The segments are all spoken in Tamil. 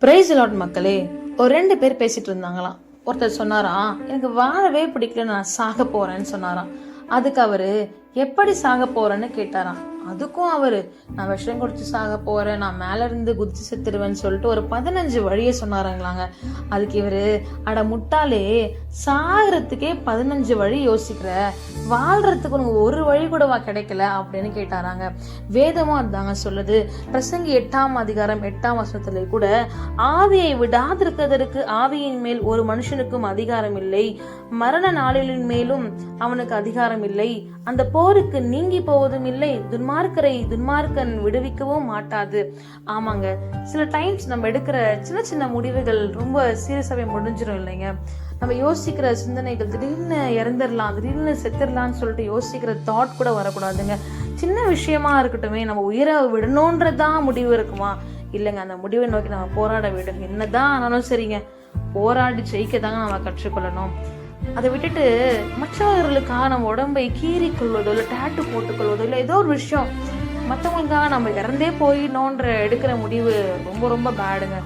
பிரைஸ் லார்ட் மக்களே, ஒரு 2 பேர் பேசிட்டு இருந்தாங்களாம். ஒருத்தர் சொன்னாராம், எனக்கு வாழவே பிடிக்கல, நான் சாக போறேன்னு சொன்னாராம். அதுக்கு அவரு எப்படி சாக போறேன்னு கேட்டாராம். அதுக்கும் அவரு நான் விஷம் குடிச்சு சாக போறேன், நான் மேல இருந்து குதிச்சு செத்துருவேன்னு சொல்லிட்டு ஒரு 15 வழியை சொன்னாருங்களாங்க. அதுக்கு இவரு, அட முட்டாளே, சாகிறதுக்கே 15 வழி யோசிக்கிற, வாழ்றதுக்கு உனக்கு ஒரு வழி கூடவா கிடைக்கல அப்படின்னு கேட்டாராங்க. வேதமும் அதாங்க சொல்லுது. பிரசங்கி 8ஆம் அதிகாரம் 8ஆம் வசனத்திலே கூட, ஆவியை விடாதிருக்கிறதற்கு ஆவியின் மேல் ஒரு மனுஷனுக்கும் அதிகாரம் இல்லை, மரண நாளின் மேலும் அவனுக்கு அதிகாரம் இல்லை, அந்த போருக்கு நீங்கி போவதும் இல்லை, துன்மார்க்கன் விடுவிக்கவும் மாட்டாது. ஆமாங்க, சில டைம்ஸ் நம்ம எடுக்கிற சின்ன சின்ன முடிவுகள் ரொம்ப சீரியஸாவே முடிஞ்சிடும் இல்லைங்க. நம்ம யோசிக்கிற சிந்தனைகள் திடீர்னு இறந்துடலாம், திடீர்னு செத்துடலாம்னு சொல்லிட்டு யோசிக்கிற தாட் கூட வரக்கூடாதுங்க. சின்ன விஷயமா இருக்கட்டுமே, நம்ம உயிரை விடணுன்றதான் முடிவு இருக்குமா? இல்லைங்க, அந்த முடிவை நோக்கி நம்ம போராட வேண்டும். என்னதான் ஆனாலும் சரிங்க, போராடி ஜெயிக்க தாங்க நம்ம கற்றுக்கொள்ளணும். அதை விட்டுட்டு மற்றவர்களுக்காக நம்ம உடம்பை கீறி கொள்வதோ இல்லை டேட்டு போட்டுக்கொள்வதோ இல்லை ஏதோ ஒரு விஷயம் மற்றவங்களுக்காக நம்ம இறந்தே போயிடணுன்ற எடுக்கிற முடிவு ரொம்ப ரொம்ப பேடுங்க.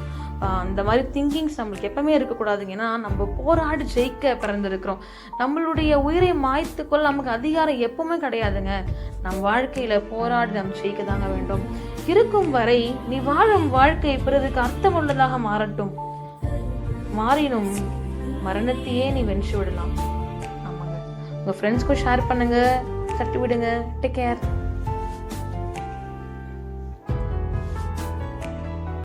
அந்த மாதிரி திங்கிங்ஸ் நம்மளுக்கு எப்பவுமே இருக்கக்கூடாதுங்க. ஏன்னா நம்ம போராடி ஜெயிக்க பிறந்திருக்கிறோம். நம்மளுடைய உயிரை மாய்த்துக்கொள்ள நமக்கு அதிகாரம் எப்பவுமே கிடையாதுங்க. நம் வாழ்க்கையில போராடி நம்ம ஜெயிக்க தாங்க வேண்டும். இருக்கும் வரை நீ வாழும் வாழ்க்கை பிறருக்கு அர்த்தம் உள்ளதாக மாறினும் மரணத்தையே நீ வென்று விடலாம். ஆமாங்க, உங்க ஃப்ரெண்ட்ஸ்க்கும் ஷேர் பண்ணுங்க, தட்டி விடுங்க. Take care.